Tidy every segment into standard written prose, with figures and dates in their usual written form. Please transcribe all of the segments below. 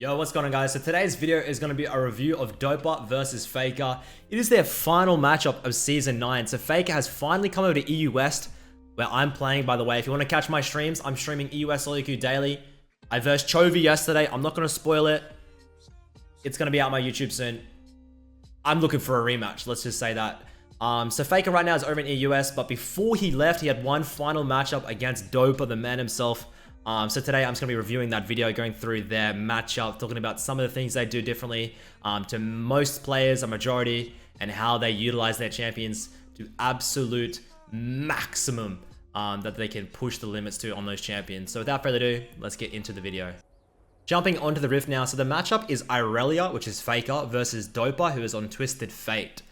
Yo, what's going on, guys? So today's video is going to be a review of Dopa versus FAKER. It is their final matchup of Season 9. So FAKER has finally come over to EU West, where I'm playing, by the way. If you want to catch my streams, I'm streaming EU West Solo Queue daily. I versed Chovy yesterday. I'm not going to spoil it. It's going to be out on my YouTube soon. I'm looking for a rematch. Let's just say that. So FAKER right now is over in EU West, but before he left, he had one final matchup against Dopa, the man himself. So today I'm just going to be reviewing that video, going through their matchup, talking about some of the things they do differently to most players, a majority, and how they utilize their champions to absolute maximum that they can push the limits to on those champions. So without further ado, let's get into the video. Jumping onto the rift now. So the matchup is Irelia, which is FAKER, versus Dopa, who is on Twisted Fate.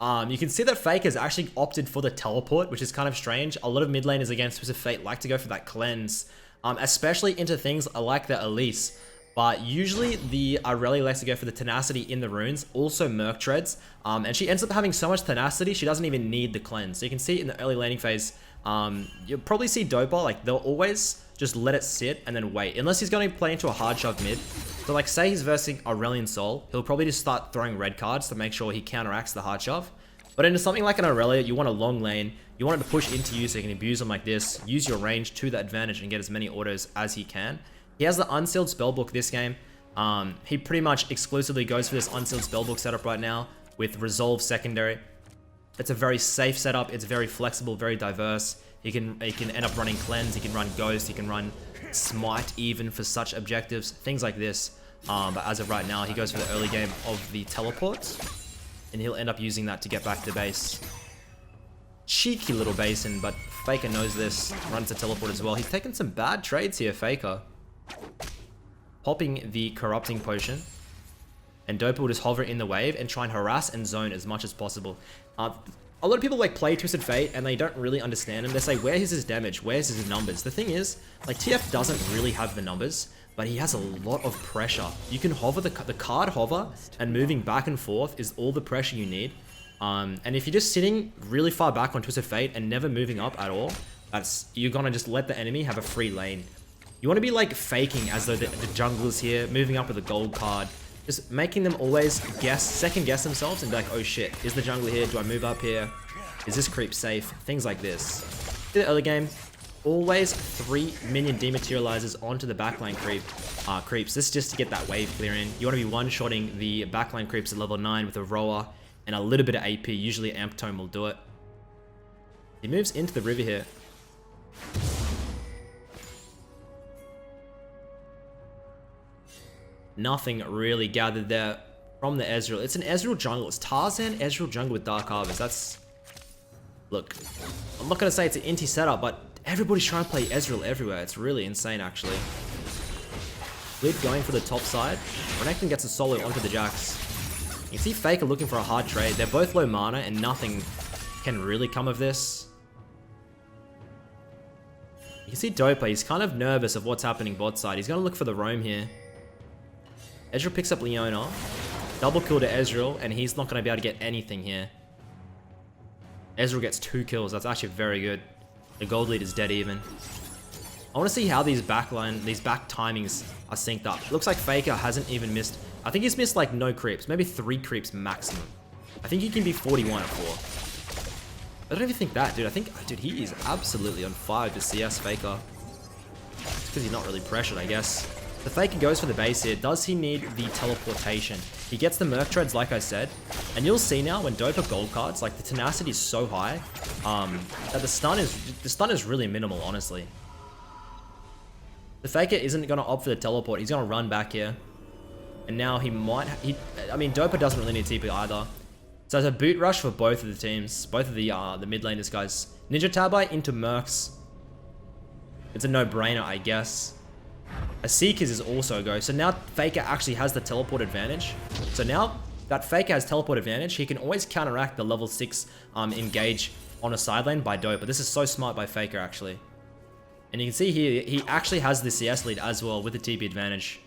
You can see that FAKER has actually opted for the teleport, which is kind of strange. A lot of mid laners against Twisted Fate like to go for that cleanse. Especially into things like the Elise, but usually the Irelia likes to go for the tenacity in the runes, also Merc Treads, and she ends up having so much tenacity she doesn't even need the cleanse. So you can see in the early laning phase, you'll probably see Dopa, like they'll always just let it sit and then wait, unless he's going to play into a hard shove mid. So like say he's versing Aurelion Sol, he'll probably just start throwing red cards to make sure he counteracts the hard shove. But into something like an Irelia, you want a long lane, you want him to push into you so you can abuse him like this, use your range to the advantage and get as many autos as he can. He has the unsealed spellbook this game. He pretty much exclusively goes for this unsealed spellbook setup right now with Resolve secondary. It's a very safe setup, it's very flexible, very diverse. He can end up running Cleanse, he can run Ghost, he can run Smite even for such objectives, things like this. But as of right now, he goes for the early game of the teleport, and he'll end up using that to get back to base. Cheeky little basin, but FAKER knows this, runs the teleport as well. He's taken some bad trades here, FAKER. Popping the Corrupting Potion, and Dopa will just hover in the wave and try and harass and zone as much as possible. A lot of people like play Twisted Fate and they don't really understand him. They say, where is his damage? Where's his numbers? The thing is, like TF doesn't really have the numbers, but he has a lot of pressure. You can hover, the card hover, and moving back and forth is all the pressure you need. And if you're just sitting really far back on Twisted Fate and never moving up at all, you're gonna just let the enemy have a free lane. You want to be like faking as though the jungler's here, moving up with a gold card, just making them always second guess themselves and be like, oh shit, is the jungler here? Do I move up here? Is this creep safe? Things like this. In the early game, always 3 minion dematerializers onto the backline creeps. This is just to get that wave clear in. You want to be one-shotting the backline creeps at level 9 with a roar and a little bit of AP. Usually Amp Tome will do it. He moves into the river here. Nothing really gathered there from the Ezreal. It's an Ezreal jungle. It's Tarzan Ezreal jungle with Dark Harvest. That's... Look, I'm not going to say it's an inty setup, but everybody's trying to play Ezreal everywhere. It's really insane, actually. Lid going for the top side. Renekton gets a solo onto the Jax. You see FAKER looking for a hard trade. They're both low mana and nothing can really come of this. You can see Dopa, he's kind of nervous of what's happening bot side. He's going to look for the roam here. Ezreal picks up Leona. Double kill to Ezreal, and he's not going to be able to get anything here. Ezreal gets 2 kills. That's actually very good. The gold lead is dead even. I want to see how these back timings are synced up. It looks like FAKER hasn't even missed... I think he's missed like no creeps. Maybe 3 creeps maximum. I think he can be 41 at 4. I don't even think that, dude. I think... Dude, he is absolutely on fire with the CS FAKER. It's because he's not really pressured, I guess. The FAKER goes for the base here. Does he need the teleportation? He gets the Merc Treads, like I said. And you'll see now when Dopa gold cards, like the tenacity is so high, that the stun is really minimal, honestly. The FAKER isn't going to opt for the teleport. He's going to run back here. And now he might... I mean, Dopa doesn't really need TP either. So it's a boot rush for both of the teams. Both of the mid laners, guys. Ninja Tabai into Mercs. It's a no-brainer, I guess. A Seekers is also a go. So now FAKER actually has the teleport advantage. So now that FAKER has teleport advantage, he can always counteract the level 6 engage on a side lane by Dopa. This is so smart by FAKER, actually. And you can see here, he actually has the CS lead as well with the TP advantage.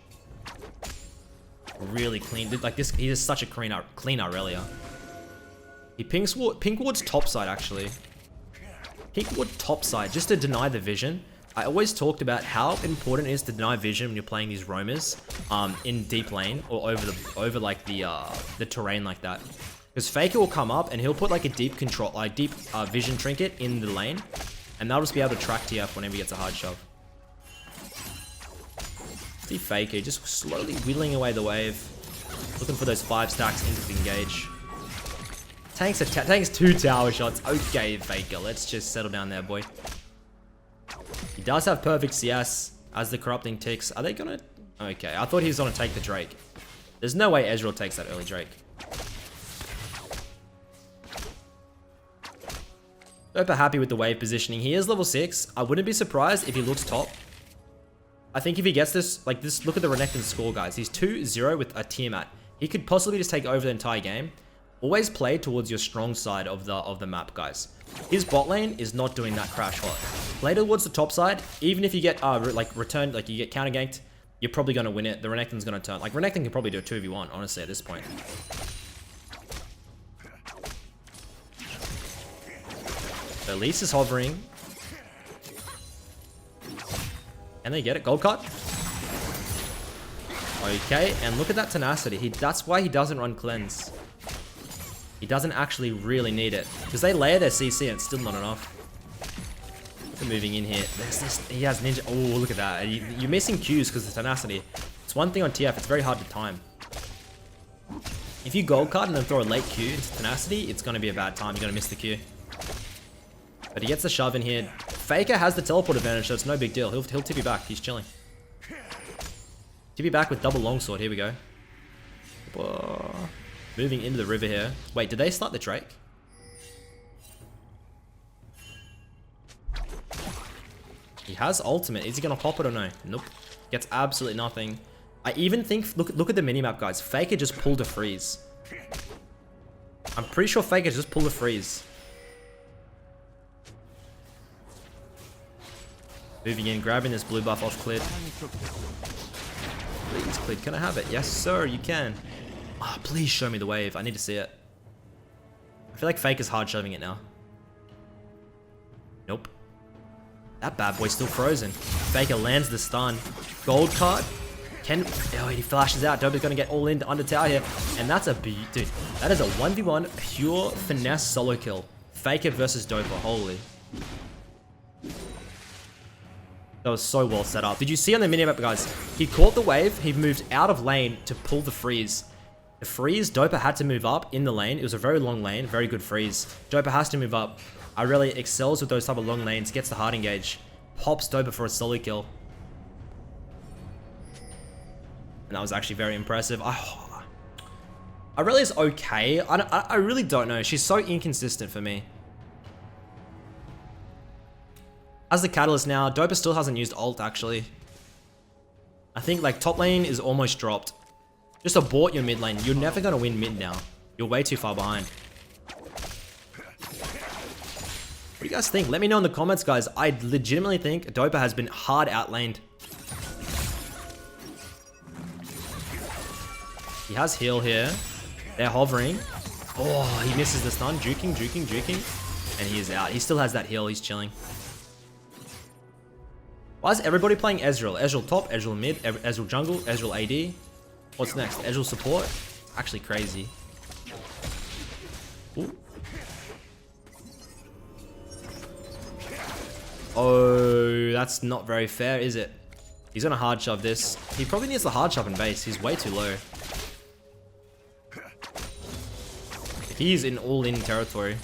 Really clean. Like this, he is such a clean Irelia. He pink wards top side, actually. Pink ward top side just to deny the vision. I always talked about how important it is to deny vision when you're playing these roamers in deep lane or over like the terrain like that. Because Faker will come up and he'll put like a deep vision trinket in the lane, and they'll just be able to track TF whenever he gets a hard shove. See Faker just slowly wheeling away the wave, looking for those 5 stacks into the engage. Tanks 2 tower shots. Okay, Faker, let's just settle down there, boy. He does have perfect CS as the corrupting ticks. Are they gonna? Okay, I thought he was gonna take the Drake. There's no way Ezreal takes that early Drake. Dopa happy with the wave positioning. He is level 6. I wouldn't be surprised if he looks top. I think if he gets this, like this, look at the Renekton score, guys. He's 2-0 with a Tiamat. He could possibly just take over the entire game. Always play towards your strong side of the map, guys. His bot lane is not doing that crash hot. Play towards the top side. Even if you get returned, like you get counter ganked, you're probably gonna win it. The Renekton's gonna turn. Like Renekton can probably do a 2v1, honestly, at this point. So Elise is hovering. And they get it. Gold cut. Okay, and look at that tenacity. That's why he doesn't run cleanse. He doesn't actually really need it. Because they layer their CC and it's still not enough. They're moving in here. He has ninja. Oh, look at that. You're missing Qs because of tenacity. It's one thing on TF. It's very hard to time. If you gold card and then throw a late Q into tenacity, it's going to be a bad time. You're going to miss the Q. But he gets the shove in here. Faker has the teleport advantage, so it's no big deal. He'll tip you back. He's chilling. Tip you back with double longsword. Here we go. Whoa. Moving into the river here. Wait, did they start the Drake? He has ultimate. Is he going to pop it or no? Nope. Gets absolutely nothing. I even think... Look at the minimap, guys. Faker just pulled a freeze. I'm pretty sure Faker just pulled a freeze. Moving in, grabbing this blue buff off Clid. Please, Clid, can I have it? Yes, sir, you can. Oh, please show me the wave. I need to see it. I feel like Faker's hard shoving it now. Nope. That bad boy's still frozen. Faker lands the stun. Gold card. Oh, he flashes out. Dopa's gonna get all in under tower here. And that's a dude. That is a 1v1 pure finesse solo kill. Faker versus Dopa. Holy. That was so well set up. Did you see on the minimap, guys? He caught the wave. He moved out of lane to pull the freeze. The freeze, Dopa had to move up in the lane. It was a very long lane. Very good freeze. Dopa has to move up. I really excels with those type of long lanes. Gets the hard engage. Pops Dopa for a solo kill. And that was actually very impressive. Aurelia's okay. I really don't know. She's so inconsistent for me. As the catalyst now, Dopa still hasn't used ult actually. I think like top lane is almost dropped. Just abort your mid lane. You're never gonna win mid now. You're way too far behind. What do you guys think? Let me know in the comments, guys. I legitimately think Dopa has been hard outlaned. He has heal here. They're hovering. Oh, he misses the stun. Juking. And he is out. He still has that heal. He's chilling. Why is everybody playing Ezreal? Ezreal top, Ezreal mid, Ezreal jungle, Ezreal AD. What's next? Ezreal support? Actually crazy. Ooh. Oh, that's not very fair, is it? He's gonna hard shove this. He probably needs the hard shove in base. He's way too low. He's in all-in territory.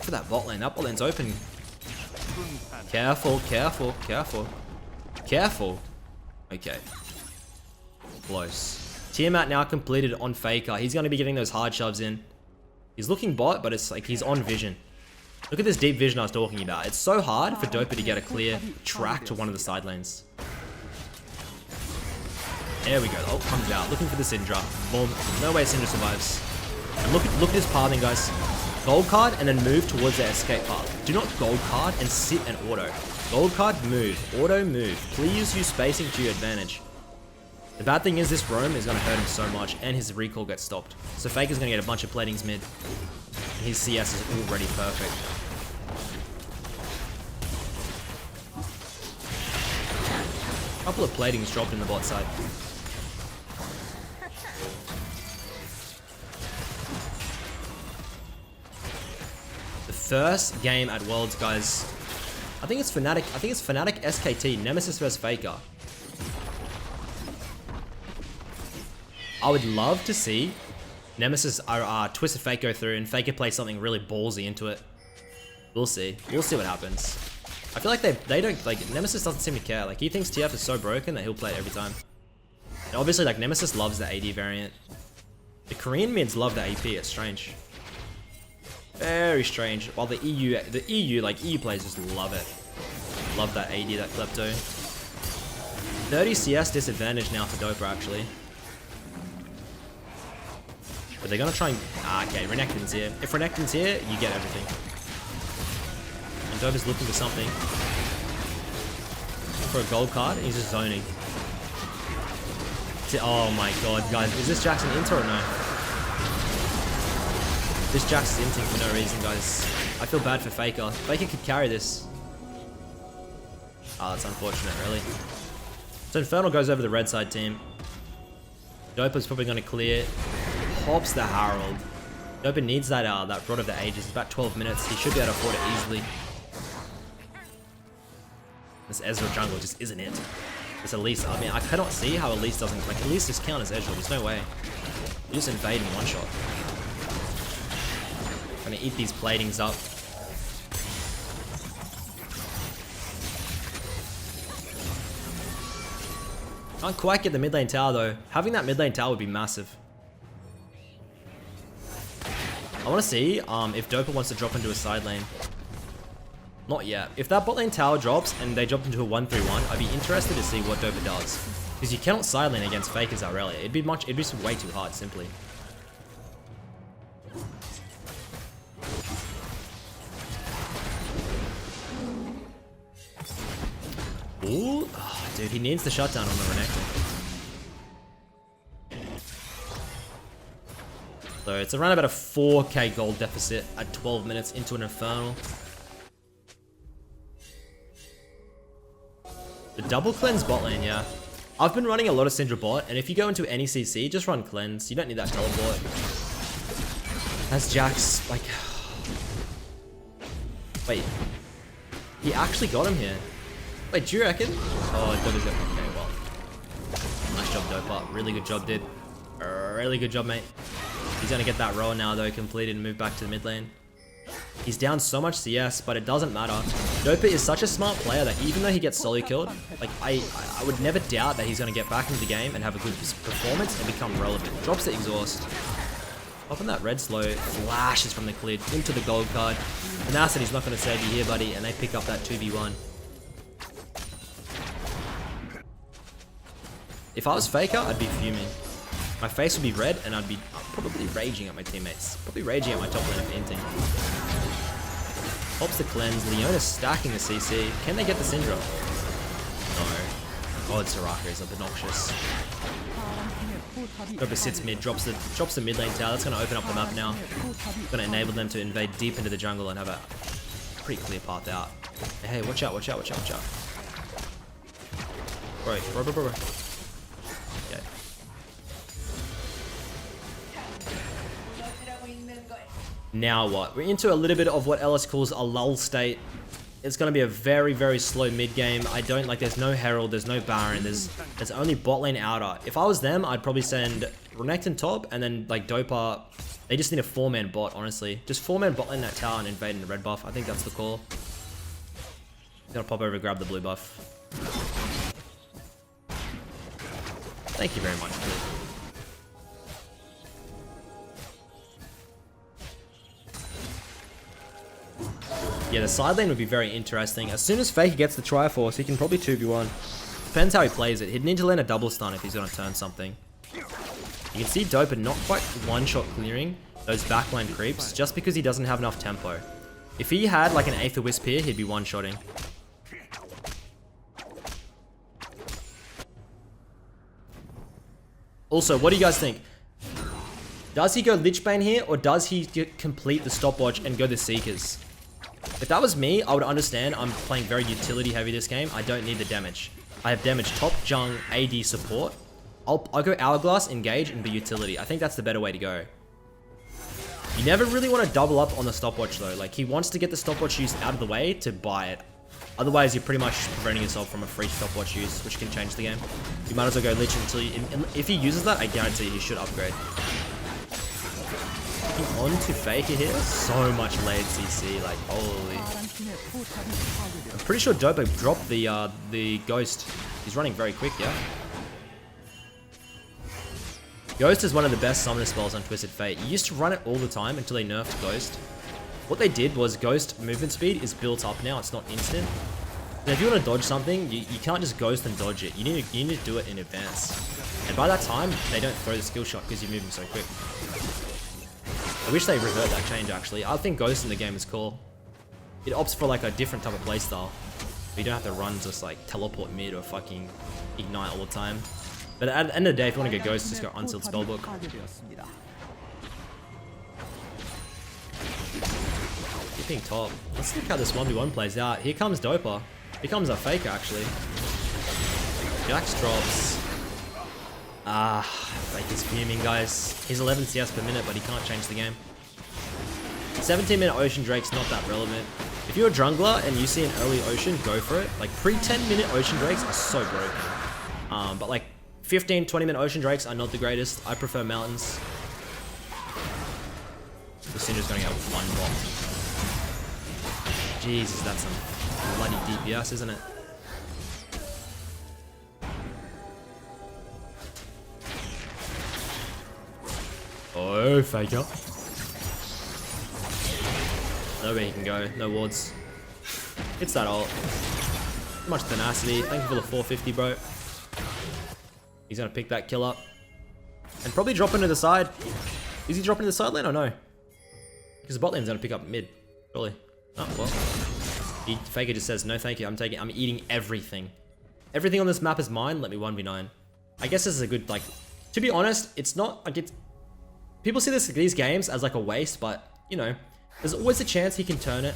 For that bot lane. That bot lane's open. Careful. Okay. Close. Tiamat now completed on Faker. He's going to be getting those hard shoves in. He's looking bot, but it's like he's on vision. Look at this deep vision I was talking about. It's so hard for Dopa to get a clear track to one of the side lanes. There we go. The ult comes out. Looking for the Syndra. Boom. No way Syndra survives. And look at this pathing, guys. Gold card and then move towards the escape path. Do not gold card and sit and auto. Gold card, move. Auto, move. Please use spacing to your advantage. The bad thing is this roam is going to hurt him so much and his recall gets stopped. So Faker's going to get a bunch of platings mid. and his CS is already perfect. A couple of platings dropped in the bot side. The first game at Worlds, guys. I think it's Fnatic. I think it's Fnatic SKT Nemesis vs FAKER. I would love to see Nemesis twist a FAKER through and FAKER play something really ballsy into it. We'll see. We'll see what happens. I feel like they don't, like, Nemesis doesn't seem to care. Like, he thinks TF is so broken that he'll play it every time. And obviously, like, Nemesis loves the AD variant. The Korean mids love the AP. It's strange. Very strange. While the EU players just love it. Love that AD, that Klepto. 30 CS disadvantage now for Dopa, actually. But they're gonna try and... okay, Renekton's here. If Renekton's here, you get everything. And Dopa's looking for something. For a gold card, and he's just zoning. Oh my god, guys. Is this Jackson int or no? This Jax is inting for no reason, guys. I feel bad for FAKER. FAKER could carry this. Oh, that's unfortunate, really. So Infernal goes over the red side team. Dopa's probably going to clear. Pops the Herald. Dopa needs that Rod of the Ages. It's about 12 minutes. He should be able to afford it easily. This Ezreal jungle just isn't it. This Elise, I mean, I cannot see how Elise doesn't... Like, Elise just counters Ezreal. There's no way. You just invade in one shot. Gonna eat these platings up. Can't quite get the mid lane tower though. Having that mid lane tower would be massive. I want to see if Dopa wants to drop into a side lane. Not yet. If that bot lane tower drops and they drop into a 1-3-1, I'd be interested to see what Dopa does. Because you cannot side lane against FAKERs Aurelia. It'd be way too hard, simply. Ooh, oh, dude, he needs the shutdown on the Renekton. So it's around about a 4k gold deficit at 12 minutes into an Infernal. The double cleanse bot lane, yeah. I've been running a lot of Syndra bot, and if you go into any CC, just run cleanse. You don't need that teleport. That's Jax, like... Wait. He actually got him here. Wait, do you reckon? Oh, Dopa's got... Okay, well. Nice job, Dopa. Really good job, dude. Really good job, mate. He's gonna get that roll now, though, completed and move back to the mid lane. He's down so much CS, but it doesn't matter. Dopa is such a smart player that even though he gets solo killed, like, I would never doubt that he's gonna get back into the game and have a good performance and become relevant. Drops the exhaust. Popping that red slow, flashes from the clear into the gold card. And that's it, he's not gonna save you here, buddy, and they pick up that 2v1. If I was FAKER, I'd be fuming. My face would be red, and I'd be probably raging at my teammates. Probably raging at my top lane of inting. Pops the cleanse. Leona's stacking the CC. Can they get the Syndra? No. God, Soraka is obnoxious. Dopa sits mid, drops the mid lane tower. That's going to open up the map now. Going to enable them to invade deep into the jungle and have a pretty clear path out. Hey, watch out, watch out, watch out, watch out. Bro. Okay. Now what? We're into a little bit of what Ellis calls a lull state. It's going to be a very, very slow mid game. There's no Herald, there's no Baron, there's only bot lane outer. If I was them, I'd probably send Renekton top and then like Dopa. They just need a 4-man bot, honestly. Just 4-man bot lane that tower and invade in the red buff. I think that's the call. Gotta pop over and grab the blue buff. Thank you very much, dude. Yeah, the side lane would be very interesting. As soon as FAKER gets the Triforce, he can probably 2v1. Depends how he plays it. He'd need to land a double stun if he's going to turn something. You can see Dopa not quite one-shot clearing those backline creeps just because he doesn't have enough tempo. If he had like an Aether Wisp here, he'd be one-shotting. Also, what do you guys think? Does he go Lichbane here, or does he complete the stopwatch and go the Seekers? If that was me, I would understand. I'm playing very utility heavy this game. I don't need the damage. I have damage top, jung, AD support. I'll go Hourglass, engage, and be utility. I think that's the better way to go. You never really want to double up on the stopwatch though. Like, he wants to get the stopwatch use out of the way to buy it. Otherwise, you're pretty much preventing yourself from a free stopwatch use, which can change the game. You might as well go Lich until you... If he uses that, I guarantee he should upgrade. On to Faker here. So much laid CC, like, holy. I'm pretty sure Dopa dropped the Ghost. He's running very quick, yeah? Ghost is one of the best summoner spells on Twisted Fate. You used to run it all the time until they nerfed Ghost. What they did was Ghost movement speed is built up now, it's not instant. And if you want to dodge something, you can't just Ghost and dodge it. You need to do it in advance. And by that time, they don't throw the skill shot because you're moving so quick. I wish they revert that change actually. I think Ghost in the game is cool. It opts for like a different type of playstyle. You don't have to run just like teleport mid or fucking ignite all the time. But at the end of the day, if you want to go Ghost, just go Unsealed Spellbook. Keeping top. Let's look how this 1v1 plays out. Here comes Dopa. Here comes a Faker actually. Jax drops. Faker's fuming, guys. He's 11 CS per minute, but he can't change the game. 17-minute Ocean Drake's not that relevant. If you're a jungler and you see an early Ocean, go for it. Like, pre-10-minute Ocean Drakes are so broken. But like, 15, 20-minute Ocean Drakes are not the greatest. I prefer Mountains. The Syndra's gonna get one block. Jesus, that's some bloody DPS, isn't it? Oh, Faker. Nowhere he can go. No wards. It's that ult. Much tenacity. Thank you for the 450, bro. He's gonna pick that kill up. And probably drop into the side. Is he dropping to the side lane or no? Because the bot lane's gonna pick up mid. Surely. Oh, well. Faker just says, no thank you, I'm eating everything. Everything on this map is mine, let me 1v9. I guess this is a good, like, to be honest, it's not, like, it's, people see these games as like a waste, but, you know, there's always a chance he can turn it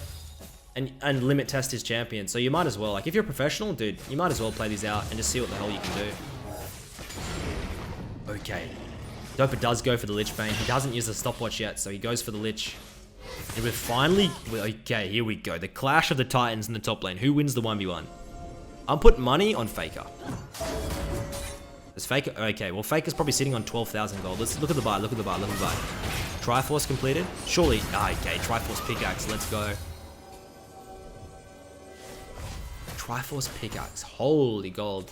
and limit test his champion. So you might as well, like, if you're a professional, dude, you might as well play these out and just see what the hell you can do. Okay. Dopa does go for the Lich Bane. He doesn't use the stopwatch yet, so he goes for the Lich. And we're finally... Okay, here we go. The clash of the titans in the top lane. Who wins the 1v1? I'm putting money on Faker. Is Faker... Okay, well, Faker's probably sitting on 12,000 gold. Let's look at the buy, look at the buy, look at the buy. Triforce completed? Surely... Okay, Triforce pickaxe. Let's go. Triforce pickaxe. Holy gold.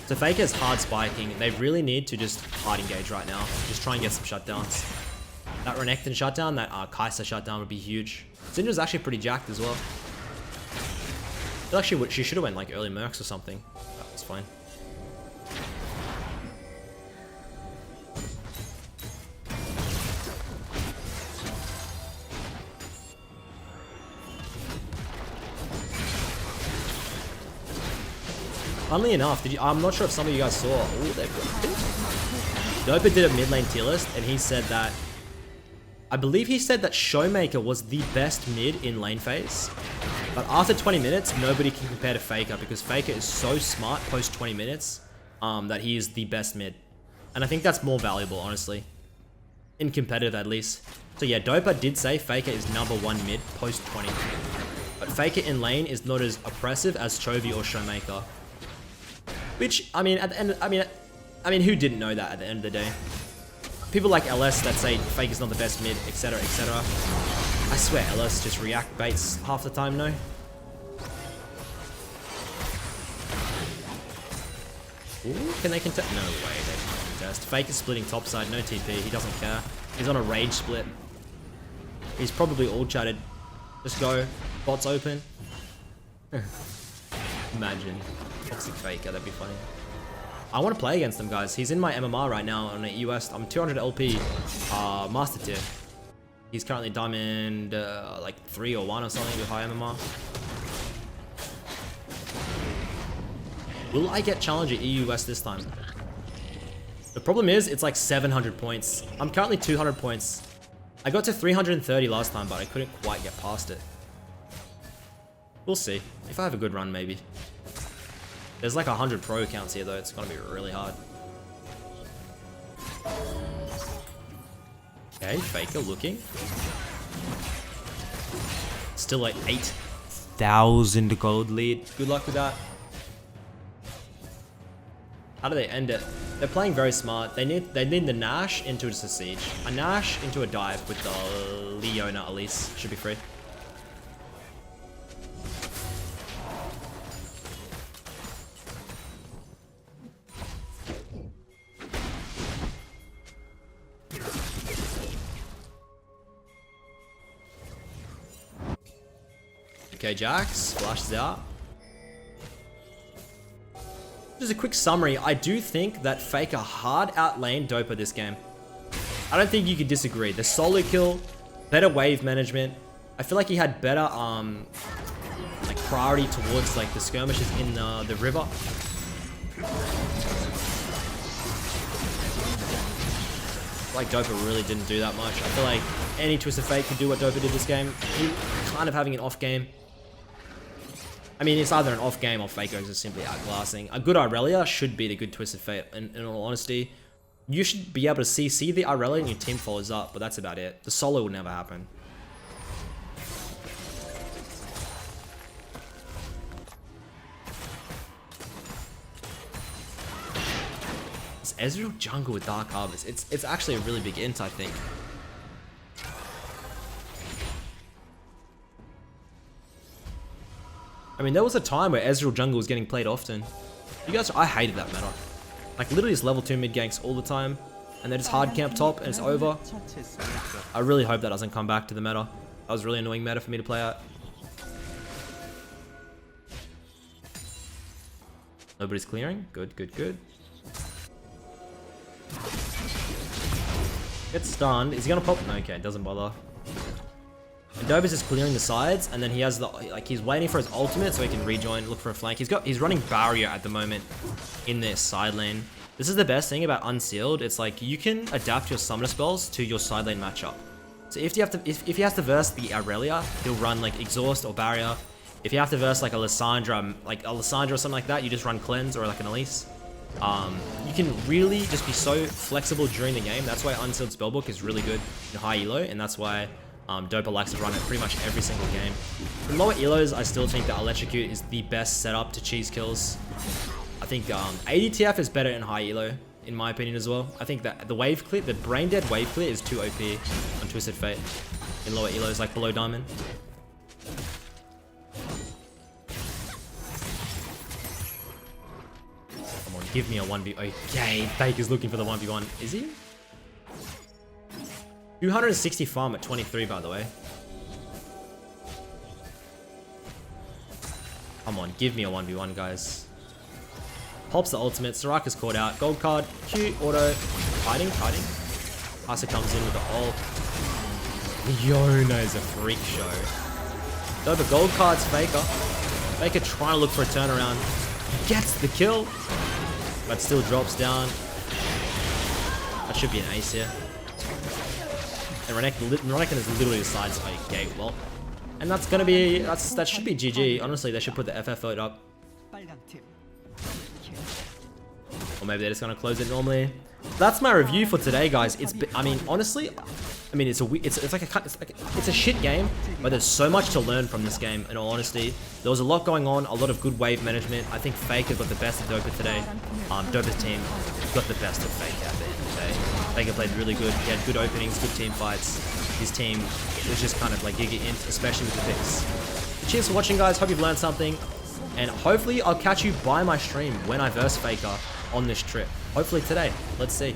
So Faker's hard spiking. They really need to just hard engage right now. Just try and get some shutdowns. That Renekton shutdown, that Kai'Sa shutdown would be huge. Syndra's actually pretty jacked as well. I feel like she should have went like early Mercs or something. That was fine. Funnily enough, I'm not sure if some of you guys saw. Ooh, Dopa did a mid lane tier list, and he said that, I believe he said that Showmaker was the best mid in lane phase. But after 20 minutes, nobody can compare to Faker, because Faker is so smart post 20 minutes that he is the best mid. And I think that's more valuable, honestly. In competitive, at least. So yeah, Dopa did say Faker is #1 mid post 20. But Faker in lane is not as oppressive as Chovy or Showmaker. Which, I mean, at the end, I mean, who didn't know that at the end of the day? People like LS that say Faker's not the best mid, etc, etc. I swear LS just react baits half the time, no? Ooh, can they contest? No way they can't contest. Faker's splitting topside, no TP, he doesn't care. He's on a rage split. He's probably all chatted. Just go, bots open. Imagine. Toxic Faker, that'd be funny. I want to play against him, guys. He's in my MMR right now on a US. I'm 200 LP master tier. He's currently diamond like 3 or 1 or something with high MMR. Will I get challenger EU West this time? The problem is, it's like 700 points. I'm currently 200 points. I got to 330 last time, but I couldn't quite get past it. We'll see. If I have a good run, maybe. There's like 100 pro accounts here, though. It's gonna be really hard. Okay, Faker looking. Still like 8,000 gold lead. Good luck with that. How do they end it? They're playing very smart. They need the Nash into just a siege. A Nash into a dive with the Leona Elise. Should be free. Okay, Jax flashes out. Just a quick summary. I do think that FAKER hard outlaned Dopa this game. I don't think you could disagree. The solo kill, better wave management. I feel like he had better like priority towards like the skirmishes in the river. Like Dopa really didn't do that much. I feel like any Twisted Fate could do what Dopa did this game. He kind of having an off game. I mean, it's either an off game or FAKER is just simply outclassing. A good Irelia should be the good Twisted Fate, in all honesty. You should be able to see the Irelia and your team follows up, but that's about it. The solo will never happen. It's Ezreal jungle with Dark Harvest. It's actually a really big int, I think. I mean, there was a time where Ezreal jungle was getting played often. You guys, I hated that meta. Like, literally just level 2 mid ganks all the time, and then just hard camp top, and it's over. I really hope that doesn't come back to the meta. That was really annoying meta for me to play out. Nobody's clearing. Good, good, good. Gets stunned. Is he gonna pop? No, okay, doesn't bother. And Dopa's just clearing the sides, and then he has the he's waiting for his ultimate so he can rejoin, look for a flank. He's running barrier at the moment in this side lane. This is the best thing about Unsealed. It's like you can adapt your summoner spells to your side lane matchup. So if he has to verse the Irelia, he'll run like exhaust or barrier. If you have to verse like a Lissandra or something like that, you just run cleanse or like an Elise. You can really just be so flexible during the game. That's why Unsealed Spellbook is really good in high elo, and that's why Dopa likes to run it pretty much every single game. In lower elos, I still think that Electrocute is the best setup to cheese kills. I think ADTF is better in high elo, in my opinion as well. I think that the wave clear, the brain dead wave clear is too OP on Twisted Fate in lower elos, like below Diamond. Come on, give me a 1v. Okay, Faker's looking for the 1v1. Is he? 260 farm at 23, by the way. Come on, give me a 1v1, guys. Pops the ultimate. Soraka's caught out. Gold card. Q. Auto. Kiting. Asa comes in with the ult. Leona is a freak show. Dopa gold cards FAKER. FAKER trying to look for a turnaround. Gets the kill. But still drops down. That should be an ace here. And Renekton is literally the side spike. Okay, well. And that's gonna be, that should be GG. Honestly, they should put the FF vote up. Or maybe they're just gonna close it normally. That's my review for today, guys. I mean, honestly, it's a shit game, but there's so much to learn from this game, in all honesty. There was a lot going on, a lot of good wave management. I think FAKER got the best of Dopa today. Dopa's team got the best of FAKER at the end of the day. FAKER played really good. He had good openings, good team fights. His team was just kind of like giga int, especially with the picks. Cheers for watching, guys. Hope you've learned something. And hopefully I'll catch you by my stream when I verse FAKER on this trip. Hopefully today. Let's see.